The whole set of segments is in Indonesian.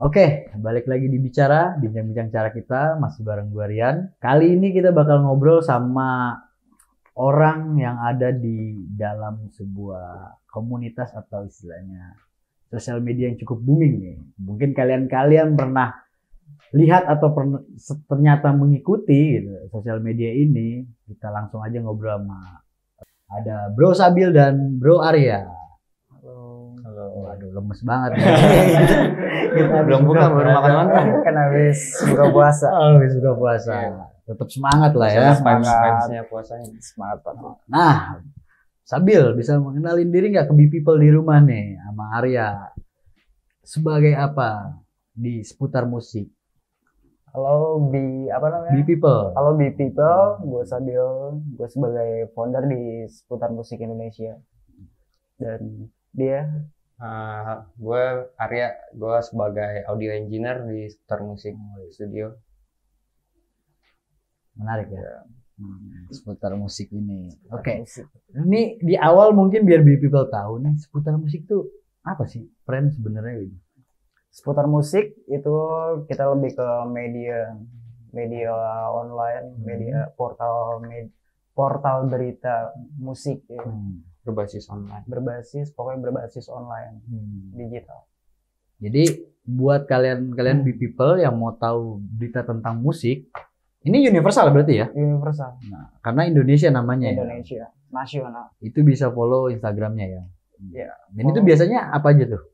Oke, balik lagi di Bicara, bincang-bincang cara kita, masih bareng gue Rian. Kali ini kita bakal ngobrol sama orang yang ada di dalam sebuah komunitas atau istilahnya sosial media yang cukup booming nih. Mungkin kalian pernah lihat atau ternyata mengikuti gitu, sosial media ini. Kita langsung aja ngobrol sama ada Bro Sabil dan Bro Arya. Halo. Waduh, lemes banget ya. Kita belum buka, baru makan malam. Kan habis buka puasa. Habis buka puasa. Tetap semangat lah ya. Vibes-nya puasanya. Semangat banget. Nah, Sabil bisa mengenalin diri nggak ke B-People di rumah nih sama Arya? Sebagai apa di seputar musik? Halo apa namanya? B-People. Halo B-People, gue Sabil, gue sebagai founder di seputar musik Indonesia. Dan dia Gue Arya, gue sebagai audio engineer di Seputar Musik Studio. Menarik ya. Seputar musik ini. Oke. Ini di awal mungkin biar B-People tahu nih seputar musik tuh apa sih? Friend sebenarnya gitu. Seputar musik itu kita lebih ke media online, media portal berita musik ya. Berbasis online. Pokoknya berbasis online, digital. Jadi buat kalian B-People yang mau tahu berita tentang musik, ini universal berarti ya? Universal. Nah, karena Indonesia namanya Indonesia, ya. nasional. Itu bisa follow Instagramnya ya. Ya. Dan itu biasanya apa aja tuh?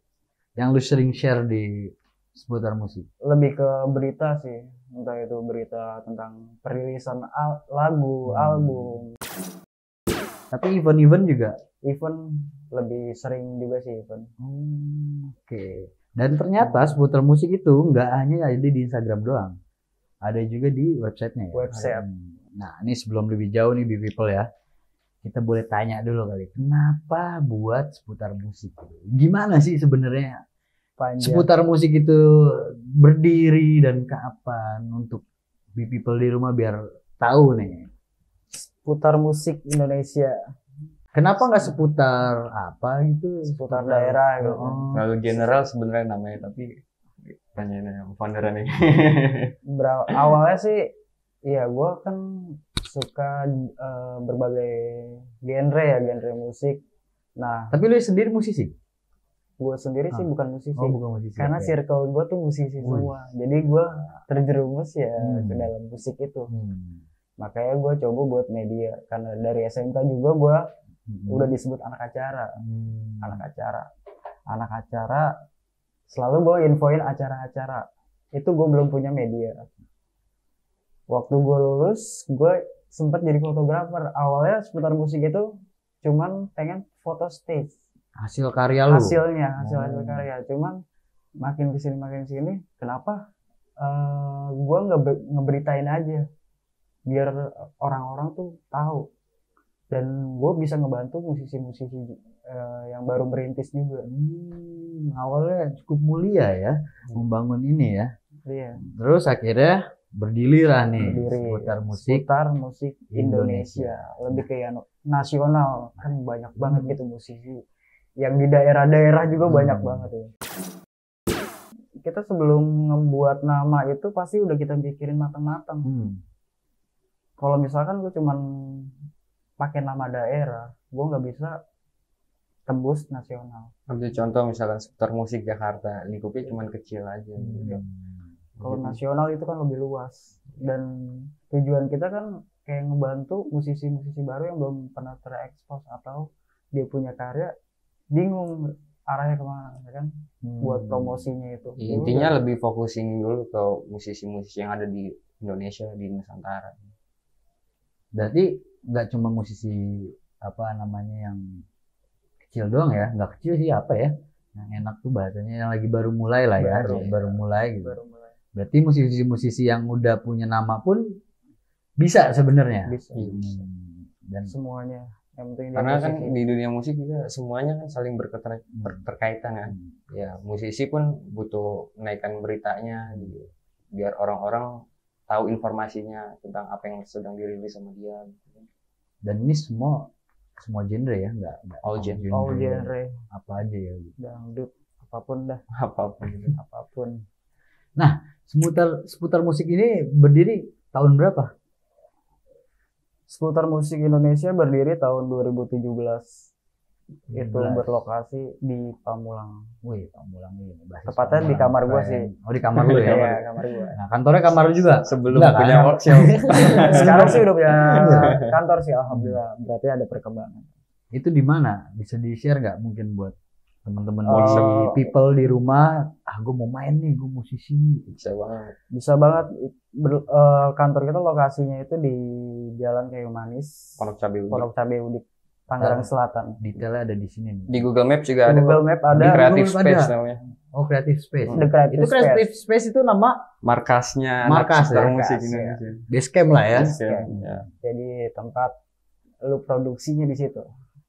Yang lu sering share di seputar musik? Lebih ke berita sih, entah itu berita tentang perilisan lagu, album. Tapi event-event juga? Event lebih sering juga sih event. Oke. Dan ternyata seputar musik itu nggak hanya ada di Instagram doang. Ada juga di websitenya ya? Website. Nah, ini sebelum lebih jauh nih B-People ya. Kita boleh tanya dulu kali, kenapa buat seputar musik? Gimana sih sebenarnya seputar musik itu berdiri dan kapan untuk B-People di rumah biar tahu nih? Seputar musik Indonesia. Kenapa nggak seputar apa gitu? Seputar daerah gitu. Terlalu general sebenarnya namanya, tapi tanyain yang foundernya nih. Awalnya sih, ya gue kan suka berbagai genre musik. Nah, tapi lu sendiri musisi? Gue sendiri sih bukan musisi. Bukan musisi. Karena circle gue tuh musisi semua. Jadi gue terjerumus ya ke dalam musik itu. Makanya gue coba buat media. Karena dari SMK juga gue udah disebut anak acara. Anak acara selalu gue infoin acara-acara. Itu gue belum punya media. Waktu gue lulus, gue sempat jadi fotografer. Awalnya seputar musik itu cuman pengen foto stage. Hasil karya lu? Hasil karya. Cuman makin kesini, kenapa gue ngeberitain aja. Biar orang-orang tuh tahu. Dan gue bisa ngebantu musisi-musisi yang baru merintis juga. Awalnya cukup mulia ya, membangun ini ya. Iya. Terus akhirnya berdiri seputar musik Indonesia. Lebih kayak nasional, kan banyak banget gitu musisi. Yang di daerah-daerah juga banyak banget ya. Kita sebelum ngebuat nama itu pasti udah kita pikirin matang-matang. Kalau misalkan gue cuman pakai nama daerah, gue nggak bisa tembus nasional. Ambil contoh misalkan seputar musik Jakarta, lingkupnya cuman kecil aja gitu. Kalau nasional itu kan lebih luas, dan tujuan kita kan kayak ngebantu musisi-musisi baru yang belum pernah terekspos atau dia punya karya bingung arahnya kemana, ya kan? Buat promosinya itu. Intinya lebih focusing dulu ke musisi-musisi yang ada di Indonesia, di Nusantara. Berarti nggak cuma musisi apa namanya yang kecil doang ya? Nggak kecil sih apa ya? Yang enak tuh bahasanya yang lagi baru mulai lah ya, baru mulai gitu. Berarti musisi-musisi yang udah punya nama pun bisa sebenarnya. Bisa. Dan semuanya. Yang penting karena kan di dunia musik juga semuanya kan saling berkaitan kan. Ya musisi pun butuh menaikkan beritanya gitu, biar orang-orang tahu informasinya tentang apa yang sedang dirilis sama dia. Dan ini semua genre ya, nggak all genre apa aja ya. dangdut, apapun dah, apapun gitu. apapun. Seputar musik ini berdiri tahun berapa? Seputar Musik Indonesia berdiri tahun 2017. Itu 17. berlokasi di Pamulang. Wih, Pamulang ini. basis Tepatnya di Pamulang, kamar gua keren. sih. Oh, di kamar lu ya? Iya, kamar gua. Nah, kantornya kamar lu juga? Sebelum Enggak, punya kan? workshop. Sekarang sih udah punya kantor sih, alhamdulillah. Berarti ada perkembangan. Itu di mana? Bisa di-share nggak mungkin buat teman-teman Oh. people di rumah? Gue mau main nih, gue musisi nih. Bisa banget. Bisa banget. Kantor kita lokasinya itu di Jalan Kayu Manis, Pondok Cabe Udik. Pondok Cabe Udik, Tangerang Selatan. Detailnya ada di sini nih. Di Google Maps juga ada. Google kok. Map Di ada. Creative Google Space ada. namanya. Oh, Creative Space. The Creative Itu Creative Space itu nama Markasnya Markas Seputar ya? Musik Markas, Indonesia. basecamp lah ya. Ya. Jadi tempat lu produksinya di situ.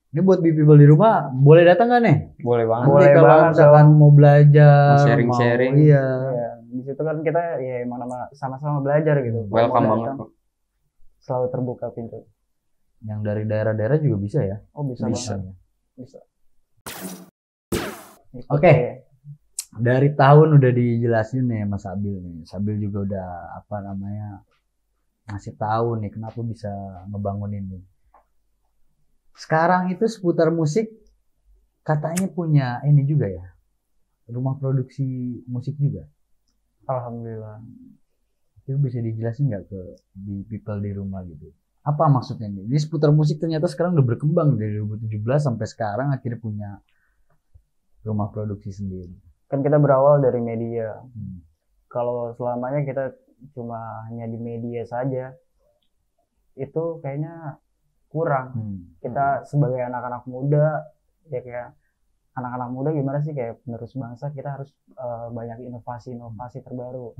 Ini buat people di rumah boleh datang nggak nih? Boleh banget. Nanti Boleh kalau banget misalkan mau belajar, Mau sharing-sharing. iya. Ya, di situ kan kita ya emang sama-sama belajar gitu. Welcome Mau banget datang, kok. selalu terbuka pintu. Yang dari daerah-daerah juga bisa ya. Oh bisa. Bisa. banget. Bisa. Oke. Dari tahun udah dijelasin nih Mas Abil nih. Sabil juga udah apa namanya ngasih tahu nih kenapa bisa ngebangun ini. Sekarang itu seputar musik katanya punya ini juga ya. Rumah produksi musik juga. Alhamdulillah. Itu bisa dijelasin nggak ke di people di rumah gitu? Apa maksudnya nih? Ini seputar musik ternyata sekarang udah berkembang dari 2017 sampai sekarang akhirnya punya rumah produksi sendiri. Kan kita berawal dari media. Hmm. Kalau selamanya kita cuma hanya di media saja, itu kayaknya kurang. Kita sebagai anak-anak muda, ya kayak anak-anak muda gimana sih kayak penerus bangsa, kita harus banyak inovasi-inovasi terbaru.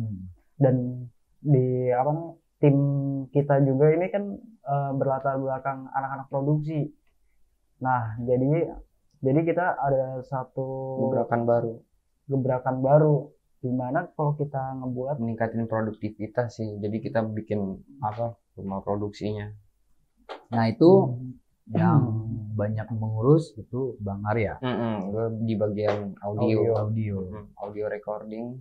Dan di apa namanya tim kita juga ini kan berlatar belakang anak-anak produksi. Nah, jadi kita ada satu gebrakan baru di mana kalau kita ngebuat Meningkatin produktivitas sih. Jadi kita bikin apa rumah produksinya. Nah itu yang banyak mengurus itu Bang Arya. Gue di bagian audio. Audio Recording,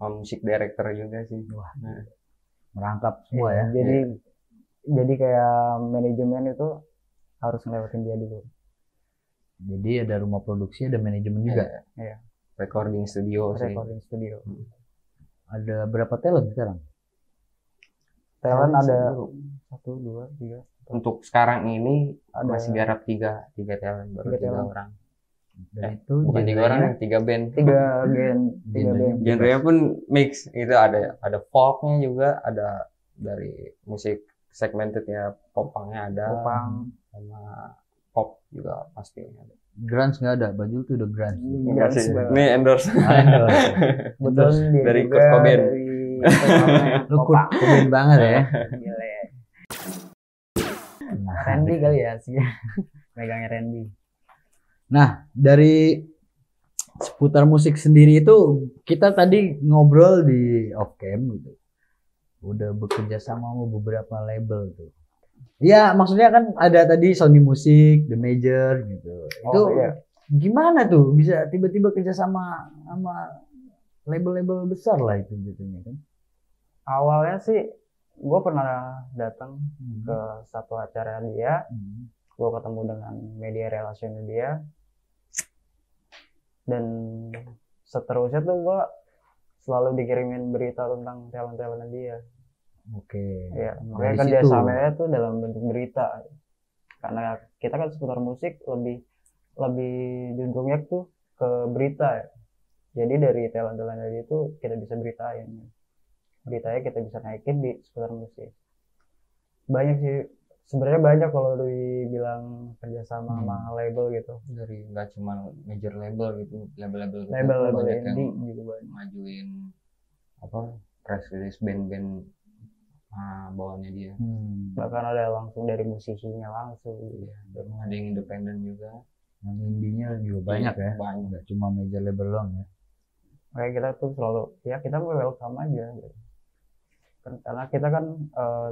musik director juga sih. Wah, Nah, merangkap semua ya. Jadi kayak manajemen itu harus ngelewatin dia dulu. Jadi ada rumah produksi, ada manajemen juga. Iya. Recording studio sih. Recording studio. Ada berapa talent sekarang? Talent ada Baru. 1, 2, 3. Untuk sekarang ini Ada masih garap tiga talent, baru 3 tiga talent. orang. Dan itu Bukan 3 orang, 3 band. 3 band. Genrenya pun mix. Itu ada folknya juga, ada dari musik segmentednya popangnya ada, Popang. sama pop juga pasti ada. grunge nggak ada, baju tuh udah grunge. Enggak sih. Betul. Ini endorse. Betul dia Dari juga Kurt Cobain. dari Lu Kurt Cobain banget ya. Gila ya. Nah, Randy kali ya sih. Megangnya Randy. Nah, dari seputar musik sendiri itu kita tadi ngobrol di off cam gitu. Udah bekerja sama beberapa label tuh. Iya, maksudnya kan ada tadi Sony Music, The Major gitu. Itu iya. gimana tuh bisa tiba-tiba kerja sama label-label besar lah itu jadinya kan? Awalnya sih gue pernah datang ke satu acara dia, gue ketemu dengan media relasionnya dia, dan seterusnya tuh gue selalu dikirimin berita tentang talent-talentnya dia. Oke. Ya, Dari makanya kan situ. dia samanya tuh dalam bentuk berita. Karena kita kan seputar musik lebih cenderungnya tuh ke berita ya. Jadi dari talent-talentnya dia itu kita bisa beritain. Beritanya kita bisa naikin di seputar musik. Banyak sih, sebenarnya banyak kalau dibilang kerjasama sama label gitu. Dari nggak cuma major label gitu, label-label besar tuh Label-label banyak indie yang juga banyak. ngajuin apa press release band-band bawaannya dia. Bahkan ada langsung dari musisinya langsung. Ada yang independen juga. Yang indinya juga banyak ya. Banyak. Nggak cuma major label doang ya. Makanya kita tuh selalu ya kita mau welcome aja gitu. Karena kita kan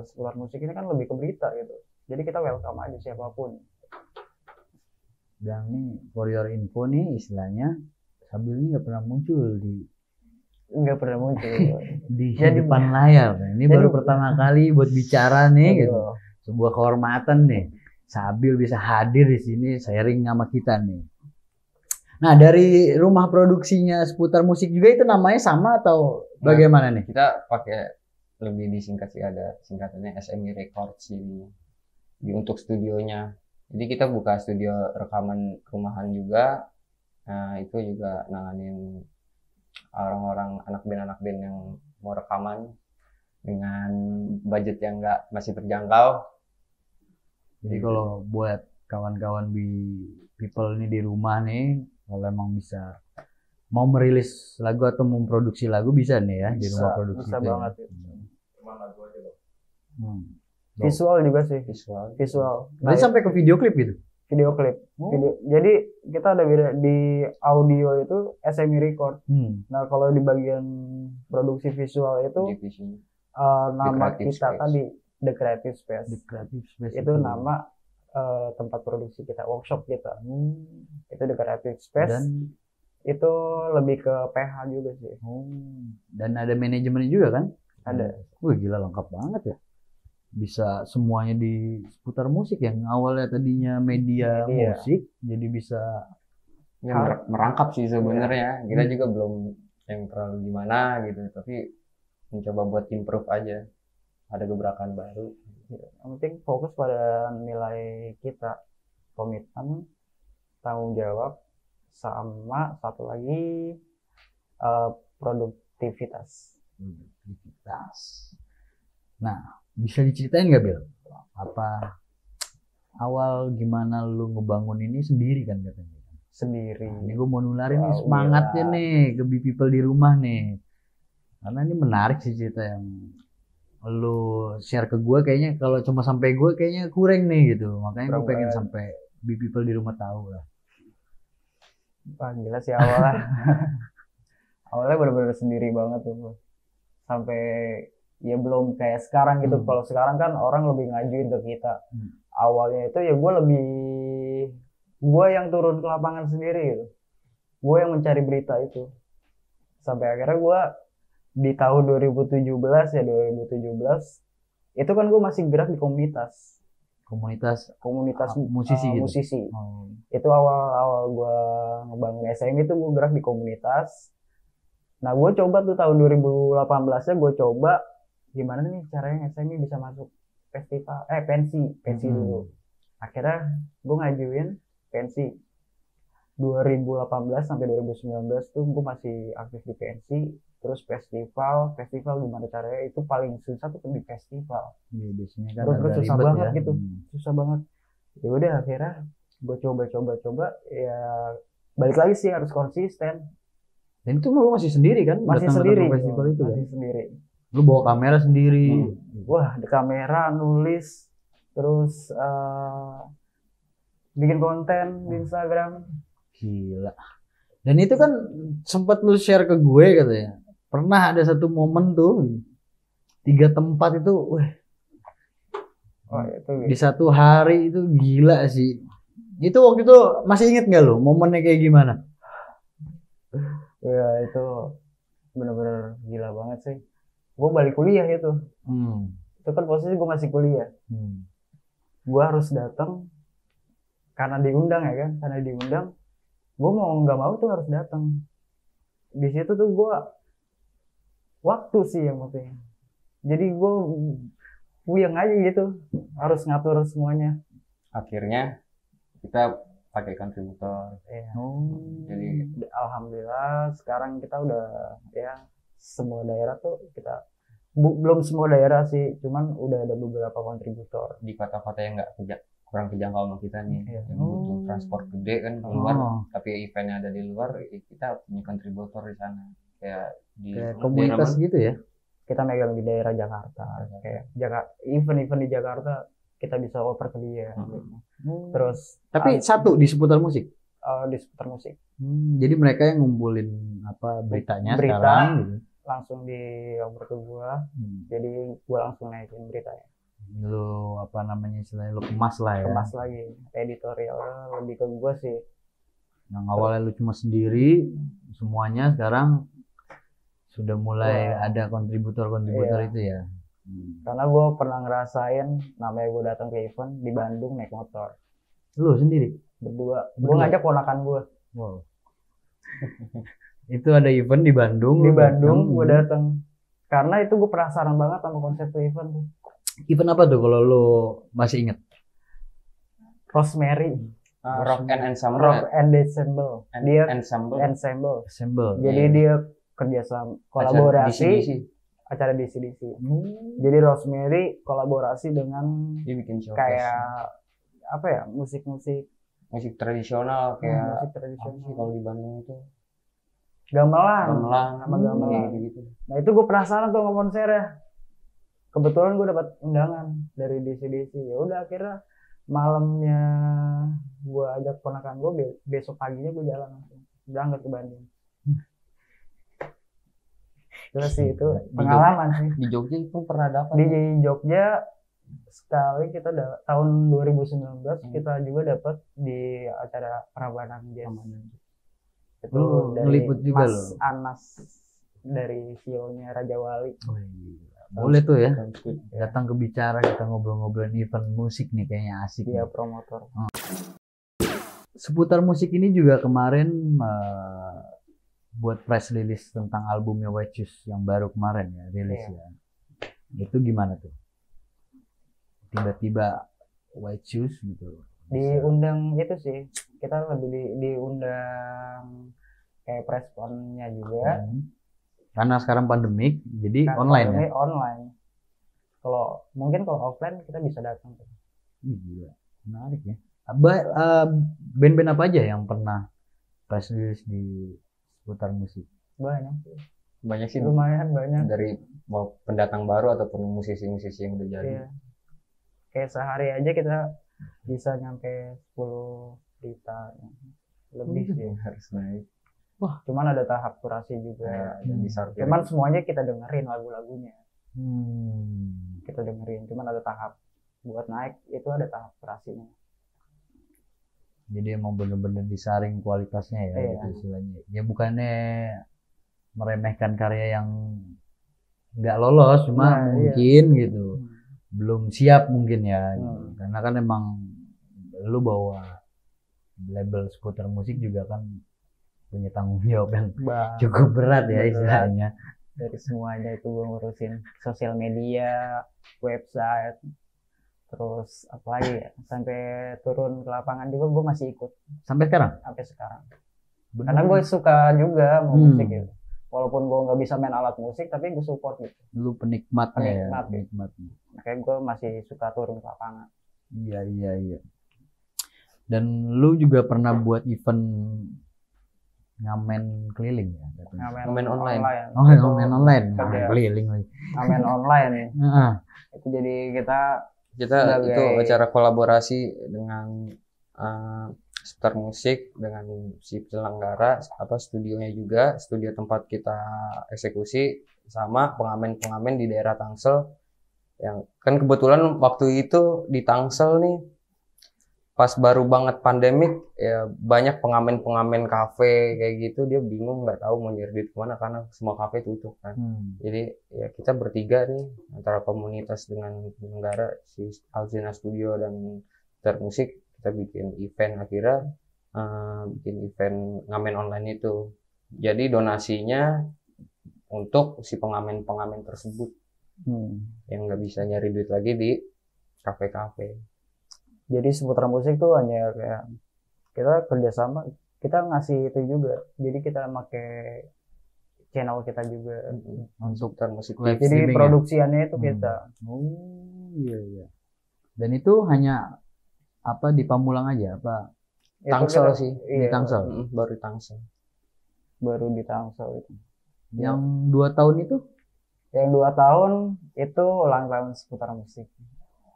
seputar musik ini kan lebih ke berita gitu. Jadi kita welcome aja siapapun. Dan nih for your info nih istilahnya Sabil ini nggak pernah muncul nggak pernah muncul. di Jadi- depan layar. Nah, ini jadi- baru pertama kali buat bicara nih gitu. Aduh. Sebuah kehormatan nih. Sabil bisa hadir di sini sharing sama kita nih. Nah, dari rumah produksinya seputar musik juga itu namanya sama atau bagaimana nih? Kita pakai lebih disingkat sih, ada singkatannya SMI Records di untuk studionya. Jadi kita buka studio rekaman rumahan juga. Nah, itu juga nanganin orang-orang anak band yang mau rekaman dengan budget yang masih terjangkau. Jadi kalau buat kawan-kawan people nih di rumah nih, kalau emang bisa mau merilis lagu atau memproduksi lagu bisa nih ya di rumah produksi bisa itu ya. banget. Hmm. Visual juga sih, Visual. Berarti sampai ke video klip gitu? video klip. Jadi kita ada di audio itu SMI Record. Nah kalau di bagian produksi visual itu Divisinya. nama Creative kita Space. tadi The Creative Space. The Creative Space Itu nama tempat produksi kita, workshop kita. Itu The Creative Space. Dan Itu lebih ke PH juga sih. dan ada manajemennya juga kan? Ada. Wah gila lengkap banget ya. Bisa semuanya di seputar musik yang awalnya tadinya media Media. musik jadi bisa Ya, merangkap sih sebenarnya. Kita Hmm. juga belum yang terlalu gimana gitu, tapi mencoba buat improve aja. Ada gebrakan baru. Yang penting fokus pada nilai kita, komitmen, tanggung jawab, sama satu lagi produktivitas. produktivitas. Nah, bisa diceritain nggak Bel? Apa awal gimana lu ngebangun ini sendiri kan katanya? Sendiri. Nah, ini gue mau nularin nih Wah, semangatnya gila. nih ke people di rumah nih. Karena ini menarik sih cerita yang lu share ke gue, kayaknya kalau cuma sampai gue kayaknya kurang nih gitu. Makanya gue Kurang pengen banget. sampai people di rumah tahu lah. Wah, gila sih awalnya. Awalnya bener-bener sendiri banget tuh. Sampai ya belum kayak sekarang gitu. Kalau sekarang kan orang lebih ngajuin ke kita. Awalnya itu ya gue yang turun ke lapangan sendiri gitu. Gue yang mencari berita itu. Sampai akhirnya gue di tahun 2017 itu kan gue masih gerak di komunitas Komunitas musisi gitu. musisi. Oh. Itu awal gue ngebangun SMI itu gue gerak di komunitas. Nah gue coba tuh tahun 2018 nya gue coba gimana nih caranya SMI bisa masuk festival pensi dulu. Akhirnya gue ngajuin pensi 2018 sampai 2019 tuh gue masih aktif di pensi. Terus festival gimana caranya, itu paling susah tuh di festival. Iya, biasanya kan Terus agak susah ribet banget ya. gitu. Susah banget. Ya udah akhirnya gue coba ya balik lagi sih harus konsisten. Dan itu lu masih sendiri kan? Masih Datang-datang sendiri. ke festival itu kan? Masih sendiri. Lu bawa kamera sendiri. Wah, di kamera nulis terus bikin konten di Instagram. Gila. Dan itu kan sempat lu share ke gue katanya. Pernah ada satu momen tuh 3 tempat itu, wah, Oh, itu di satu hari itu gila sih. Itu waktu itu masih inget nggak lo momennya kayak gimana? ya itu bener-bener gila banget sih. Gue balik kuliah itu. Itu kan posisi gue masih kuliah. Gue harus datang karena diundang ya kan, karena diundang. Gue mau nggak mau tuh harus datang. Di situ tuh gue waktu sih yang penting. Jadi gue puyeng aja gitu, harus ngatur semuanya. Akhirnya kita pakai kontributor. Ya. Jadi Alhamdulillah sekarang kita udah ya semua daerah tuh kita belum semua daerah sih, cuman udah ada beberapa kontributor. di kota-kota yang kurang kejangkau sama kita nih, Iya. yang butuh transport gede kan keluar, tapi eventnya ada di luar, kita punya kontributor di sana. Kayak di Kayak komunitas gitu ya. Kita megang di daerah Jakarta, kayak event-event di Jakarta kita bisa oper ke dia. Terus Tapi satu di seputar musik. di seputar musik Jadi mereka yang ngumpulin apa beritanya Berita. sekarang gitu. langsung dioper ke gua, jadi gua langsung naikin beritanya, Lu apa namanya istilahnya lu kemas lah ya. kemas lagi editorial lebih ke gua sih. Yang awalnya lu cuma sendiri semuanya, sekarang sudah mulai ada kontributor-kontributor Iya. itu ya. Karena gue pernah ngerasain namanya gue datang ke event di Bandung naik motor Lu sendiri? berdua. Gue Berdua? ngajak ponakan gue Wow. Itu ada event di Bandung. di lu Bandung, datang. gue datang karena itu gue penasaran banget sama konsep tuh event tuh. Event apa tuh kalau lu masih inget? Rosemary, Rock and Ensemble. Rock and Ensemble. Dia Ensemble. ensemble. Assemble. Jadi Iya. dia kerjasama kolaborasi DC. acara DC. Jadi Rosemary kolaborasi dengan Dia bikin showcase. kayak apa ya, musik-musik Musik tradisional kayak musik apa sih tradisional, kalau di Bandung itu gamelan. gamelan Sama gamelan. gitu. Nah itu gue penasaran tuh sama konsernya. Kebetulan gue dapat undangan dari DC. Ya udah akhirnya malamnya gue ajak ponakan gue, besok paginya gue jalan langsung berangkat ke Bandung. Terus sih itu pengalaman sih. Di Jogja itu pernah dapat. Di Jogja sekali kita tahun 2019 kita juga dapat di acara Prambanan Jazz. Itu Lu dari ngeliput juga Mas lo? Anas dari CEO-nya Raja Wali. Boleh tuh ya, datang ke bicara, kita ngobrol-ngobrolin event musik nih, kayaknya asik Dia nih. promotor. Seputar musik ini juga kemarin buat press release tentang albumnya White Shoes yang baru kemarin ya, rilis Iya. ya. Itu gimana tuh? Tiba-tiba White Shoes gitu. Diundang itu sih, kita lebih diundang kayak presponnya juga. Karena sekarang pandemik, jadi Kan online ya. ini online. Kalau mungkin kalau offline kita bisa datang. Gila, menarik ya. Band-band apa aja yang pernah press release di seputar musik? Banyak sih Lumayan banyak. dari mau pendatang baru ataupun musisi-musisi yang udah jadi. Iya. Kayak sehari aja kita bisa nyampe 10 berita lebih sih. Harus naik. Cuman ada tahap kurasi juga. Dan disortir. Cuman semuanya kita dengerin lagu-lagunya. Hmm. Kita dengerin. Cuman ada tahap buat naik itu ada tahap kurasinya. Jadi emang bener-bener disaring kualitasnya ya, Iya. gitu istilahnya. Ya bukannya meremehkan karya yang nggak lolos, cuma Nah, mungkin gitu belum siap mungkin ya. Hmm. Karena kan emang lu bawa label seputar musik juga kan punya tanggung jawab yang cukup berat ya Berat. istilahnya. Dari semuanya itu gue ngurusin sosial media, website, terus apa lagi ya, sampai turun ke lapangan juga gue masih ikut Sampai sekarang. sampai sekarang. Bener. Karena gue suka juga mau Hmm. musik gitu. Walaupun gue nggak bisa main alat musik, tapi gue support gitu. Lu penikmatnya Penikmat. ya, penikmatnya. Makanya gue masih suka turun ke lapangan. Iya. Dan lu juga pernah buat event ngamen keliling ya? katanya? Ngamen online. Oh, Itu ngamen online, ngamen kerja. keliling lagi. Ngamen online. Heeh. Itu jadi kita Kita Sebagai- itu acara kolaborasi dengan seputar musik dengan si penyelenggara, studionya juga, studio tempat kita eksekusi sama pengamen-pengamen di daerah Tangsel. Yang kan kebetulan waktu itu di Tangsel nih pas baru banget pandemik ya, banyak pengamen-pengamen kafe kayak gitu, dia bingung nggak tahu mau nyari duit kemana karena semua kafe tutup kan. Jadi ya kita bertiga nih antara komunitas dengan penyelenggara si Alzina Studio dan seputar musik, kita bikin event, akhirnya bikin event ngamen online itu. Jadi donasinya untuk si pengamen-pengamen tersebut yang nggak bisa nyari duit lagi di kafe-kafe. jadi seputar musik tuh hanya kayak kita kerjasama, kita ngasih itu juga. Jadi kita pakai channel kita juga. Untuk seputar musik. Live Jadi streaming ya? produksiannya itu kita. Oh iya. Dan itu hanya apa di Pamulang aja apa? Itu Tangsel kita- sih, iya, di Tangsel. Baru di Tangsel. baru di Tangsel itu. Yang 2 tahun itu? Yang 2 tahun itu ulang tahun seputar musik.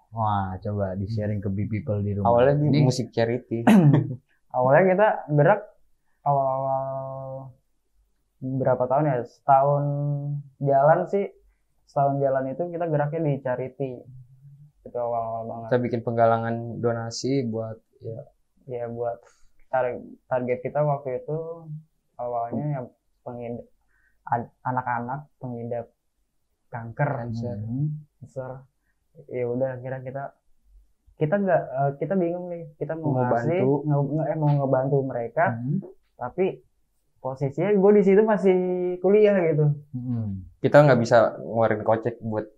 Wah, coba di-sharing ke people di rumah. Awalnya di Ini musik charity. Awalnya kita gerak awal-awal berapa tahun ya? Setahun jalan itu kita geraknya di charity. Itu awal-awal banget. Kita bikin penggalangan donasi buat ya Ya buat target kita waktu itu awalnya yang anak-anak pengidap kanker. Cancer. Ya udah kira kita bingung nih, kita mau ngebantu mereka, tapi posisinya gue di situ masih kuliah gitu. Kita nggak bisa ngeluarin kocek buat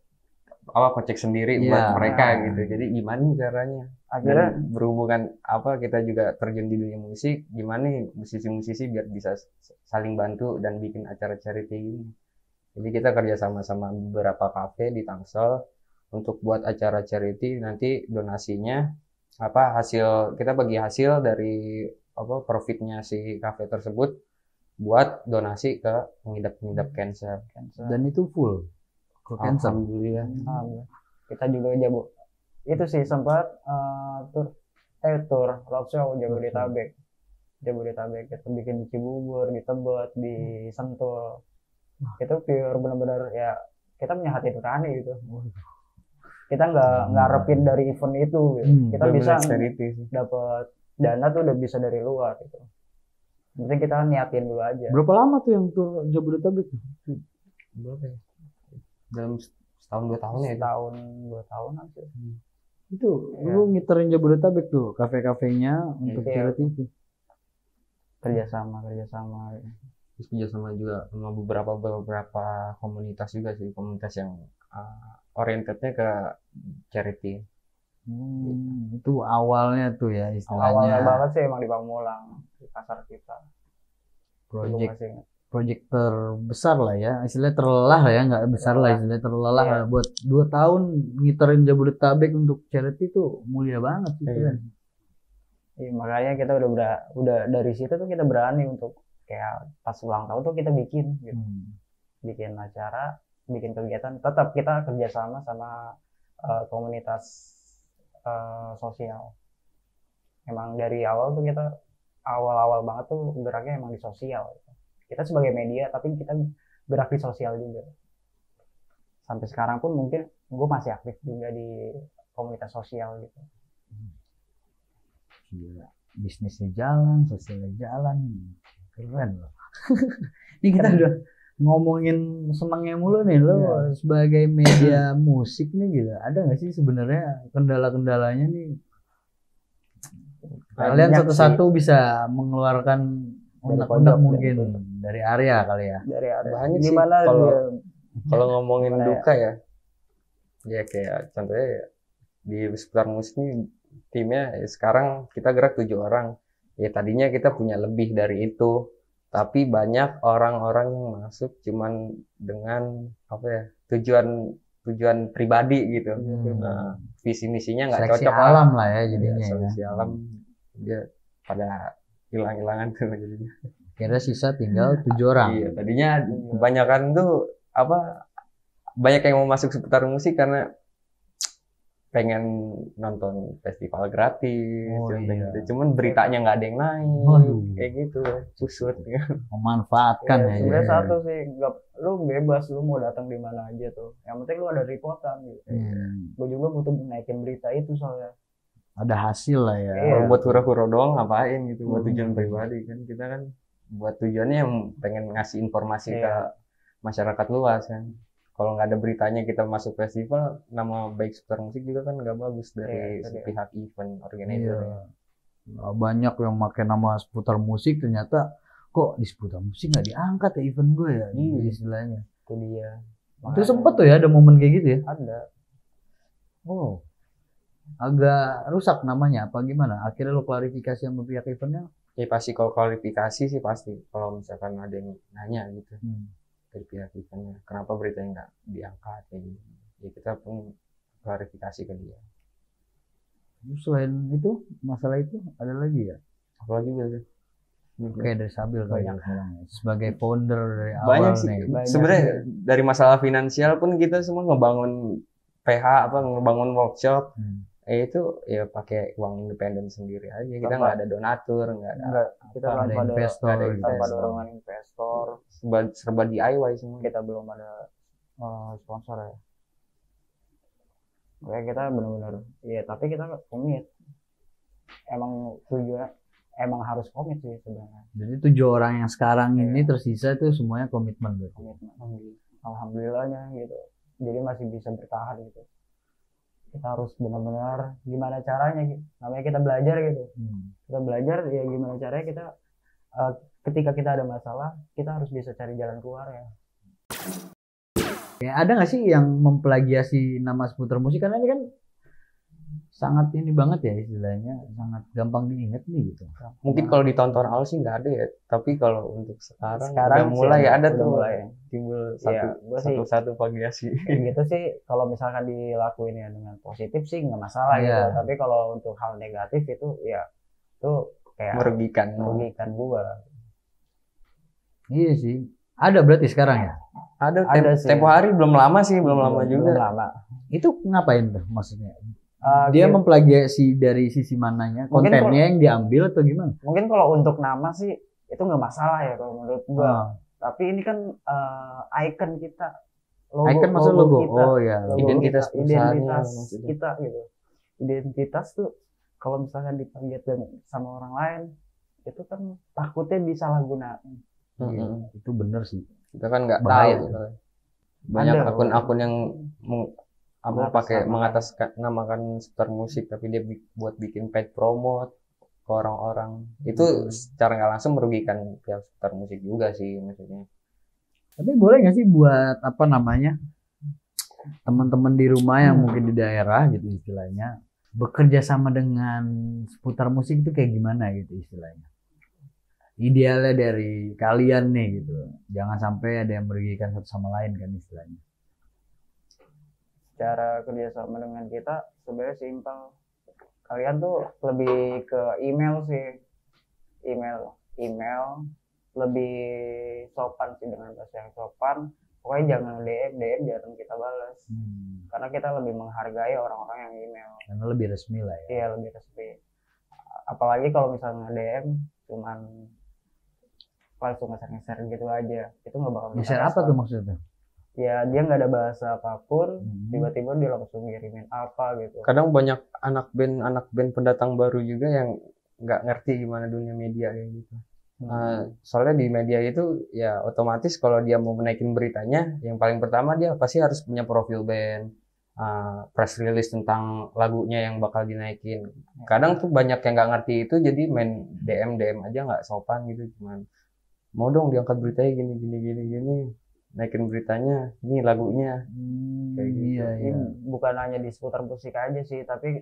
kocek sendiri buat mereka gitu. Jadi gimana nih caranya? Akhirnya berhubungan kita juga terjun di dunia musik, gimana nih musisi-musisi biar bisa saling bantu dan bikin acara charity ini. Jadi kita kerja sama beberapa kafe di Tangsel untuk buat acara charity. Nanti donasinya hasil kita bagi hasil dari profitnya si kafe tersebut buat donasi ke pengidap cancer. Dan itu full ke cancer. Alhamdulillah. Kita juga itu sih sempat tour roadshow Jabodetabek. Kita bikin di Cibubur, di Tebet, di Sentul. Itu pure benar-benar ya kita punya hati nurani gitu. Kita nggak ngarepin dari event itu gitu. Kita bisa dapat dana tuh udah bisa dari luar gitu. Mungkin kita niatin dulu aja. Berapa lama tuh yang tur Jabodetabek? Berapa ya? Dalam setahun 2 tahun ya? Setahun 2 tahun sih. Itu lu ngiterin Jabodetabek tuh kafe-kafenya untuk charity itu. Kerjasama. Terus kerjasama juga sama beberapa komunitas juga sih, komunitas yang orientednya ke charity. Itu awalnya tuh ya istilahnya. Awalnya banget sih emang di Pamulang, di pasar kita. Project terbesar lah ya, istilahnya terlelah lah ya, nggak besar lah istilahnya terlelah lah. Buat 2 tahun ngiterin Jabodetabek untuk charity tuh mulia banget gitu kan. Iya, makanya kita udah dari situ tuh kita berani untuk kayak pas ulang tahun tuh kita bikin gitu. Bikin acara, bikin kegiatan, tetap kita kerjasama sama komunitas sosial. Emang dari awal tuh kita awal banget tuh geraknya emang di sosial gitu. Kita sebagai media tapi kita gerak di sosial juga. Sampai sekarang pun mungkin gue masih aktif juga di komunitas sosial gitu. Gila, bisnisnya jalan, sosialnya jalan, keren loh. Ini kita udah ngomongin senangnya mulu nih lo sebagai media musik nih gitu. Ada nggak sih sebenarnya kendala-kendalanya nih? Kalian satu-satu bisa mengeluarkan unek-unek mungkin dari Arya kali ya. Dari Arya. Banyak sih kalau ngomongin duka ya kayak contohnya di seputar musik nih timnya sekarang kita gerak 7 orang. Ya tadinya kita punya lebih dari itu, tapi banyak orang-orang yang masuk cuman dengan tujuan pribadi gitu. Visi misinya nggak cocok. Seleksi alam lah ya jadinya. Seleksi alam dia pada hilang-hilangan tuh jadinya. Kira sisa tinggal 7 orang. Iya, tadinya kebanyakan tuh banyak yang mau masuk seputar musik karena pengen nonton festival gratis, cuman beritanya nggak ada yang naik, kayak gitu, susut. Memanfaatkan ya. Sebenarnya satu sih, lu bebas, lu mau datang di mana aja tuh. Yang penting lu ada reportan gitu. Gue juga butuh naikin berita itu soalnya. Ada hasil lah ya. Kalau buat hura-hura doang ngapain gitu, buat tujuan pribadi kan kita kan buat tujuannya yang pengen ngasih informasi ke masyarakat luas kan. Kalau nggak ada beritanya kita masuk festival, nama baik seputar musik juga kan nggak bagus dari pihak event organizer. Banyak yang pakai nama seputar musik ternyata kok di seputar musik nggak diangkat ya event gue ya, istilahnya. Itu dia. Itu sempet tuh ya ada momen kayak gitu ya? Ada. Oh, agak rusak namanya apa gimana? Akhirnya lo klarifikasi sama pihak eventnya? Ya pasti kalau klarifikasi sih pasti. Kalau misalkan ada yang nanya gitu. Dari pihak eventnya kenapa beritanya nggak diangkat kayak gitu, ya kita pun klarifikasi ke dia. Selain itu masalah itu ada lagi ya? Apalagi biasa kayak dari Sabil kayak sebagai founder dari awal banyak sih sebenarnya dari masalah finansial pun kita semua ngebangun ngebangun workshop itu ya pakai uang independen sendiri aja. Kita nggak ada donatur, nggak ada investor, tanpa dorongan investor, serba DIY semua. Kita belum ada sponsor ya. Kayak kita benar-benar tapi kita komit. Emang emang harus komit sih sebenarnya. Jadi 7 orang yang sekarang ini tersisa itu semuanya komitmen berarti. Komitmen. Alhamdulillahnya gitu. Jadi masih bisa bertahan gitu. Kita harus benar-benar gimana caranya gitu. Namanya kita belajar gitu. Kita belajar ya gimana caranya kita ketika kita ada masalah, kita harus bisa cari jalan keluar ya. Ya, ada nggak sih yang memplagiasi nama Seputar Musik, karena ini kan sangat ini banget ya istilahnya, sangat gampang diingat nih gitu. Mungkin kalau ditonton awal sih nggak ada ya, tapi kalau untuk sekarang udah sih mulai ya ada udah tuh mulai. timbul Iya, gua sih satu plagiasi. gitu sih kalau misalkan dilakuin ya dengan positif sih nggak masalah gitu. Iya. Tapi kalau untuk hal negatif itu ya itu kayak Merugikan. gua. Iya sih. Ada berarti sekarang ya? Ada sih. Tempo hari belum lama sih, belum lama juga. Belum lama. Itu ngapain tuh maksudnya? Dia Dia memplagiasi dari sisi mananya? Mungkin Kontennya yang diambil atau gimana? mungkin kalau untuk nama sih itu nggak masalah ya kalau menurut gua. Tapi ini kan icon kita, Icon maksud logo. kita, Oh ya. logo Identitas kita, perusahaannya identitas maksudnya. kita gitu. Identitas tuh kalau misalkan diplagiat sama orang lain itu kan takutnya disalahgunakan. Itu bener sih. Kita kan nggak Bahaya tahu. tuh. Banyak Ada. akun-akun yang pakai Mengatasnamakan. namakan Seputar Musik, tapi dia buat bikin paid promote ke orang-orang. Itu secara nggak langsung merugikan pihak Seputar Musik juga sih maksudnya. Tapi boleh nggak sih buat apa namanya, teman-teman di rumah yang mungkin di daerah gitu istilahnya, bekerja sama dengan Seputar Musik itu kayak gimana gitu istilahnya? Idealnya dari kalian nih gitu, jangan sampai ada yang merugikan satu sama lain kan istilahnya. Cara kerjasama dengan kita sebenarnya simpel. Kalian tuh lebih ke email sih, email lebih sopan sih, dengan bahasa yang sopan. Pokoknya jangan DM jarang kita balas, karena kita lebih menghargai orang-orang yang email. Karena lebih resmi lah ya. Iya, lebih resmi. Apalagi kalau misalnya DM cuman langsung ngeser gitu aja, itu nggak bakal Share apa tuh maksudnya? ya. Dia nggak ada bahasa apapun, tiba-tiba dia langsung ngirimin apa gitu. Kadang banyak anak band pendatang baru juga yang nggak ngerti gimana dunia media kayak gitu. Soalnya di media itu ya otomatis kalau dia mau menaikin beritanya, yang paling pertama dia pasti harus punya profil band, press release tentang lagunya yang bakal dinaikin. Kadang tuh banyak yang nggak ngerti itu, jadi main DM aja nggak sopan gitu, cuman mau dong diangkat beritanya gini, naikin beritanya, ini lagunya. Kayak gitu. Iya. Ini bukan hanya di Seputar Musik aja sih, tapi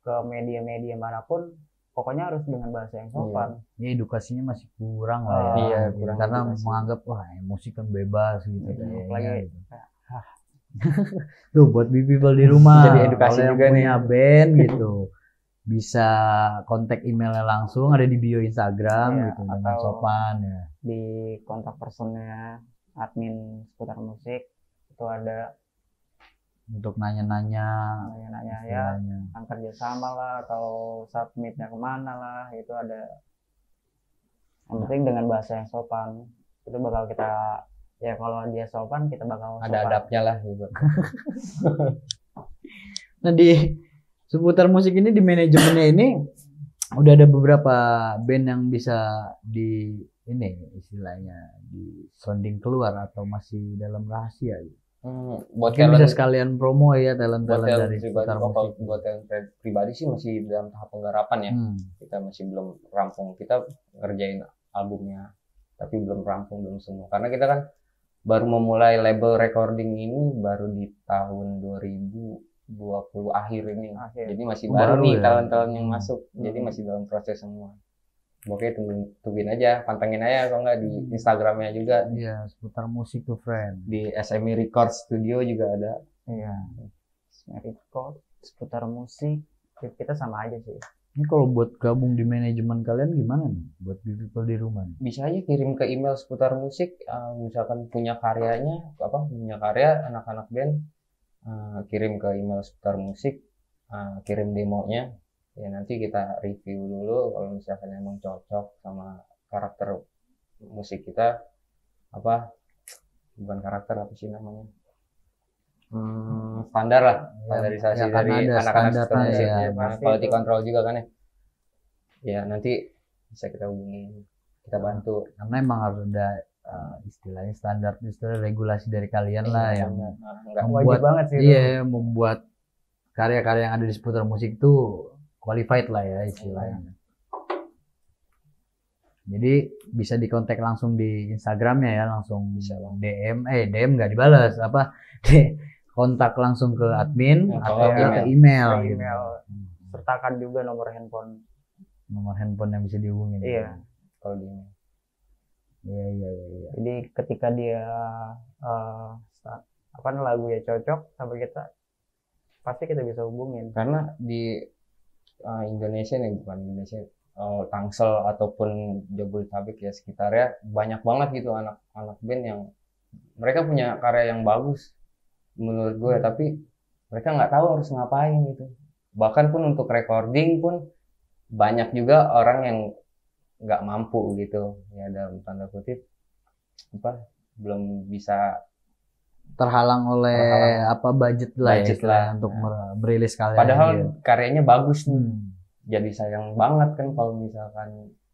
ke media-media manapun pokoknya harus dengan bahasa yang sopan. Ya edukasinya masih kurang lah ya. Iya, kurang Karena edukasi. menganggap wah musik kan bebas gitu kayaknya. Apalagi Gitu. Tuh buat people di rumah, Jadi edukasi kalau yang juga punya nih. band gitu, bisa kontak emailnya langsung, ada di bio Instagram Iya, gitu dengan atau sopan ya. di kontak personnya admin Seputar Musik itu ada, Untuk nanya-nanya ya istilahnya. yang kerjasama lah atau submitnya kemana lah, itu ada. Yang penting dengan bahasa yang sopan, itu bakal kita, ya kalau dia sopan kita bakal Ada sopan. adabnya lah gitu. Nah di Seputar Musik ini, di manajemennya ini udah ada beberapa band yang bisa di ini istilahnya di sounding keluar atau masih dalam rahasia gitu. Buat Mungkin bisa talent sekalian promo ya buat talent-talent talent dari pribadi, Seputar kalau Musik. buat talent pribadi sih masih dalam tahap penggarapan ya. Kita masih belum rampung. Kita ngerjain albumnya, tapi belum rampung, belum semua. Karena kita kan baru memulai label recording ini baru di tahun 2020 akhir ini. Jadi masih baru nih ya. talent-talent yang masuk. Jadi masih dalam proses semua. Pokoknya tungguin aja, pantengin aja kalau nggak di Instagramnya juga. Iya, Seputar Musik tuh friend. Di SME Record Studio juga ada. Iya, Record, Seputar Musik, kita sama aja sih. Ini kalau buat gabung di manajemen kalian gimana nih? Buat people di rumah nih. Bisa aja kirim ke email Seputar Musik, misalkan punya karya anak-anak band, kirim ke email Seputar Musik, kirim demonya, ya nanti kita review dulu. Kalau misalkan emang cocok sama karakter musik kita, bukan karakter, apa sih namanya, standar lah, standarisasi ya, dari karena ada anak-anak Seputar standarnya Musik, ya, ya, pasti quality itu. control juga kan ya. Ya nanti bisa kita hubungin, kita bantu. Karena emang harus ada istilahnya standar, istilah regulasi dari kalian lah yang Enggak Wajib banget sih itu. iya, membuat karya-karya yang ada di seputar musik tuh qualified lah ya istilahnya. Jadi bisa dikontak langsung di Instagramnya ya, langsung Bisa lah. DM nggak dibalas apa kontak langsung ke admin Atau atau email. ke email, Ke gitu. email. Sertakan juga nomor handphone. Nomor handphone yang bisa dihubungin. Iya. kalau di ini. Iya. Jadi ketika dia apa lagu ya cocok sama kita, pasti kita bisa hubungin. Karena di Indonesia nih, bukan Indonesia, Tangsel ataupun Jabodetabek ya sekitarnya banyak banget gitu anak-anak band yang mereka punya karya yang bagus menurut gue, tapi mereka nggak tahu harus ngapain gitu. Bahkan pun untuk recording pun banyak juga orang yang nggak mampu gitu ya, dalam tanda kutip apa, belum bisa, Terhalang oleh budget lah ya Budget istilahnya lah. untuk merilis kalian. padahal gitu. karyanya bagus nih. Hmm. Jadi sayang banget kan kalau misalkan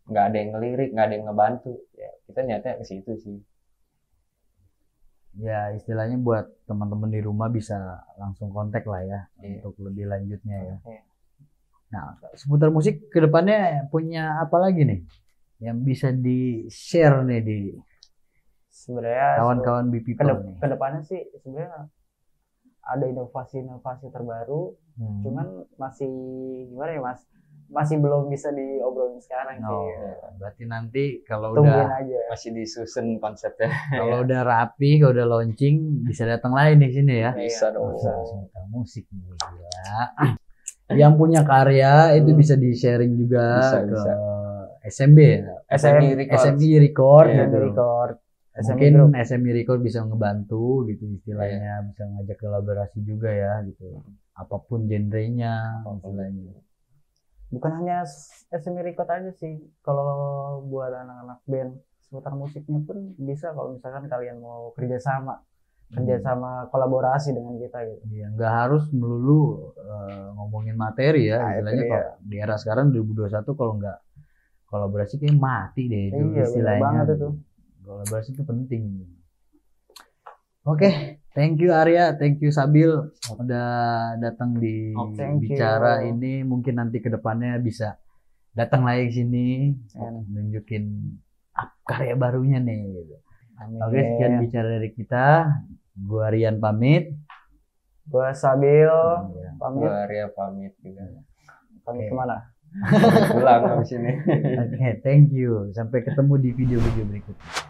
nggak ada yang ngelirik, nggak ada yang ngebantu. Ya kita niatnya ke situ sih. Ya istilahnya buat teman-teman di rumah bisa langsung kontak lah ya Iya. untuk lebih lanjutnya ya. Iya. Nah, seputar musik kedepannya punya apa lagi nih yang bisa di-share nih di Sebenarnya kawan-kawan B-People nih? kedepannya sih sebenarnya ada inovasi-inovasi terbaru, cuman masih gimana ya Mas? Masih belum bisa diobrolin sekarang No, sih. berarti nanti kalau Tungguin udah aja. Masih disusun konsepnya. kalau udah rapi, kalau udah launching bisa datang lagi di sini ya. Bisa dong. Bisa seputar musik nih gila. Yang punya karya itu bisa di-sharing juga Bisa, ke bisa. SMB ya. SMI Records. SMI Record Iya, gitu. Record. Mungkin Group. SMI Record bisa ngebantu gitu istilahnya, bisa ngajak kolaborasi juga ya gitu. Apapun genrenya istilahnya. Bukan hanya SMI Record aja sih, kalau buat anak-anak band seputar musiknya pun bisa kalau misalkan kalian mau kerjasama kolaborasi dengan kita gitu. Ya, nggak harus melulu ngomongin materi ya, Nah, itu istilahnya dia. kalau di era sekarang 2021 kalau nggak kolaborasi kayak mati deh itu Iya, bener istilahnya. banget itu. Kolaborasi itu penting. Oke, thank you Arya, thank you Sabil udah datang di Thank you. bicara ini. Mungkin nanti kedepannya bisa datang lagi ke sini, nunjukin karya barunya nih. Gitu. Amin. Oke, sekian bicara dari kita. Gua Rian pamit. Gua Sabil Iya. pamit. Gua Arya pamit juga. Pamit Oke. kemana? Pulang habis ini. Oke, thank you. Sampai ketemu di video-video berikutnya.